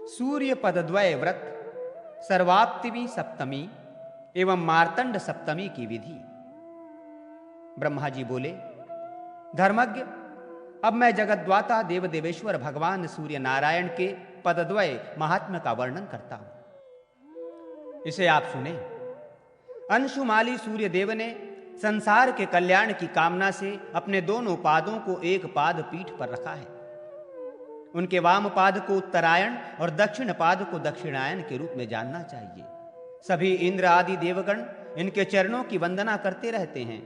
सूर्य पदद्वय व्रत, सर्वाप्तिमी सप्तमी एवं मार्तंड सप्तमी की विधि। ब्रह्मा जी बोले, धर्मज्ञ, अब मैं जगद्वाता देव देवेश्वर भगवान सूर्य नारायण के पदद्वय महात्म्य का वर्णन करता हूं, इसे आप सुने। अंशुमाली सूर्य देव ने संसार के कल्याण की कामना से अपने दोनों पादों को एक पाद पीठ पर रखा है। उनके वाम पाद को उत्तरायण और दक्षिण पाद को दक्षिणायन के रूप में जानना चाहिए। सभी इंद्र आदि देवगण इनके चरणों की वंदना करते रहते हैं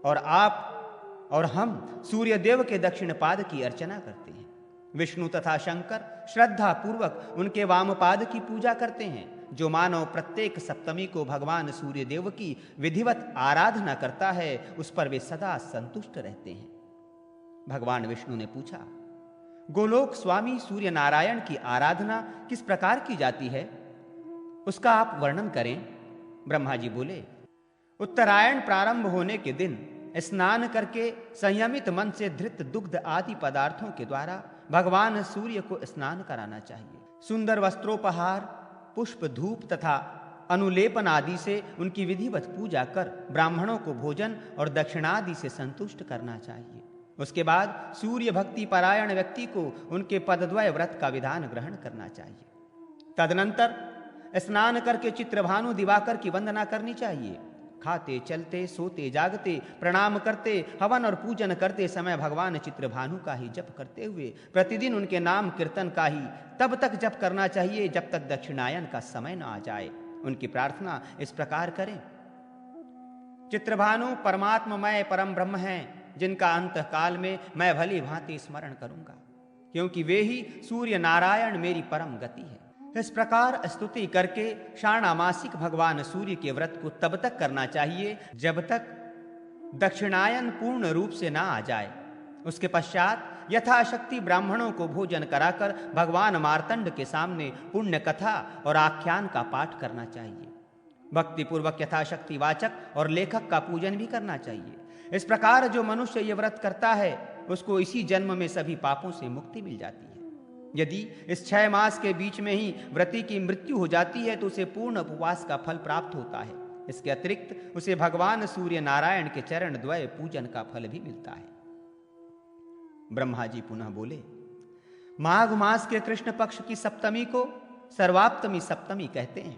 और आप और हम सूर्य देव के दक्षिण पाद की अर्चना करते हैं। विष्णु तथा शंकर श्रद्धा पूर्वक उनके वाम पाद की पूजा करते हैं। जो मानव प्रत्येक सप्तमी को भगवान सूर्य देव की विधिवत आराधना करता है, उस पर वे सदा संतुष्ट रहते हैं। भगवान विष्णु ने पूछा, गोलोक स्वामी सूर्य नारायण की आराधना किस प्रकार की जाती है, उसका आप वर्णन करें। ब्रह्मा जी बोले, उत्तरायण प्रारंभ होने के दिन स्नान करके संयमित मन से धृत दुग्ध आदि पदार्थों के द्वारा भगवान सूर्य को स्नान कराना चाहिए। सुंदर वस्त्रोपहार, पुष्प, धूप तथा अनुलेपन आदि से उनकी विधिवत पूजा कर ब्राह्मणों को भोजन और दक्षिणादि से संतुष्ट करना चाहिए। उसके बाद सूर्य भक्ति परायण व्यक्ति को उनके पदद्वय व्रत का विधान ग्रहण करना चाहिए। तदनंतर स्नान करके चित्रभानु दिवाकर की वंदना करनी चाहिए। खाते, चलते, सोते, जागते, प्रणाम करते, हवन और पूजन करते समय भगवान चित्रभानु का ही जप करते हुए प्रतिदिन उनके नाम कीर्तन का ही तब तक जप करना चाहिए जब तक दक्षिणायन का समय न आ जाए। उनकी प्रार्थना इस प्रकार करें, चित्रभानु परमात्ममय परम ब्रह्म हैं, जिनका अंत काल में मैं भली भांति स्मरण करूंगा, क्योंकि वे ही सूर्य नारायण मेरी परम गति है। इस प्रकार स्तुति करके शाणामासिक भगवान सूर्य के व्रत को तब तक करना चाहिए जब तक दक्षिणायन पूर्ण रूप से ना आ जाए। उसके पश्चात यथाशक्ति ब्राह्मणों को भोजन कराकर भगवान मार्तंड के सामने पुण्य कथा और आख्यान का पाठ करना चाहिए। भक्तिपूर्वक यथाशक्ति वाचक और लेखक का पूजन भी करना चाहिए। इस प्रकार जो मनुष्य ये व्रत करता है, उसको इसी जन्म में सभी पापों से मुक्ति मिल जाती है। यदि इस 6 मास के बीच में ही व्रती की मृत्यु हो जाती है तो उसे पूर्ण उपवास का फल प्राप्त होता है। इसके अतिरिक्त उसे भगवान सूर्य नारायण के चरण द्वय पूजन का फल भी मिलता है। ब्रह्मा जी पुनः बोले, माघ मास के कृष्ण पक्ष की सप्तमी को सर्वाप्तमी सप्तमी कहते हैं।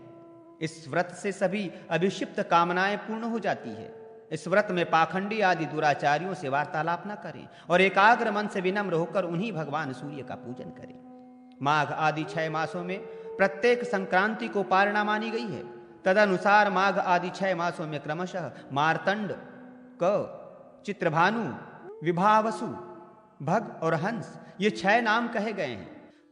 इस व्रत से सभी अभिषिप्त कामनाएं पूर्ण हो जाती है। इस व्रत में पाखंडी आदि दुराचारियों से वार्तालाप न करें और एकाग्र मन से विनम्र होकर उन्हीं भगवान सूर्य का पूजन करें। माघ आदि 6 मासों में प्रत्येक संक्रांति को पारणा मानी गई है। तदनुसार माघ आदि 6 मासों में क्रमशः मार्तंड, क, चित्रभानु, विभावसु, भग और हंस ये 6 नाम कहे गए हैं।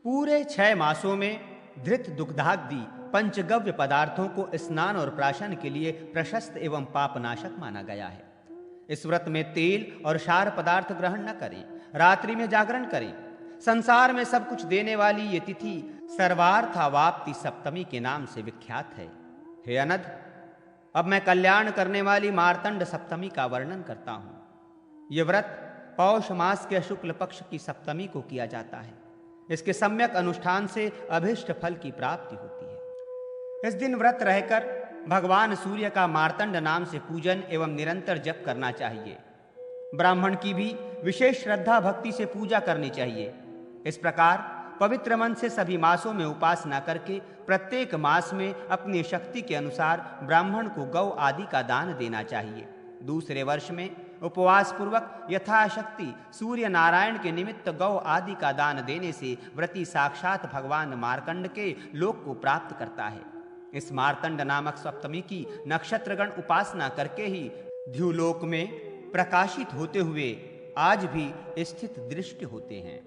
पूरे 6 मासों में धृत दुग्धादि पंचगव्य पदार्थों को स्नान और प्राशन के लिए प्रशस्त एवं पापनाशक माना गया है। इस व्रत में तेल और क्षार पदार्थ ग्रहण न करें। रात्रि में जागरण करें। संसार में सब कुछ देने वाली ये तिथि सर्वार्थावाप्ति सप्तमी के नाम से विख्यात है। हे अनध, अब मैं कल्याण करने वाली मार्तंड सप्तमी का वर्णन करता हूं। यह व्रत पौष मास के शुक्ल पक्ष की सप्तमी को किया जाता है। इसके सम्यक अनुष्ठान से अभिष्ट फल की प्राप्ति होती है। इस दिन व्रत रहकर भगवान सूर्य का मार्तंड नाम से पूजन एवं निरंतर जप करना चाहिए। ब्राह्मण की भी विशेष श्रद्धा भक्ति से पूजा करनी चाहिए। इस प्रकार पवित्र मन से सभी मासों में उपासना करके प्रत्येक मास में अपनी शक्ति के अनुसार ब्राह्मण को गौ आदि का दान देना चाहिए। दूसरे वर्ष में उपवास पूर्वक यथाशक्ति सूर्य नारायण के निमित्त गौ आदि का दान देने से व्रती साक्षात भगवान मार्कंड के लोक को प्राप्त करता है। इस मार्तंड नामक सप्तमी की नक्षत्रगण उपासना करके ही द्युलोक में प्रकाशित होते हुए आज भी स्थित दृष्टि होते हैं।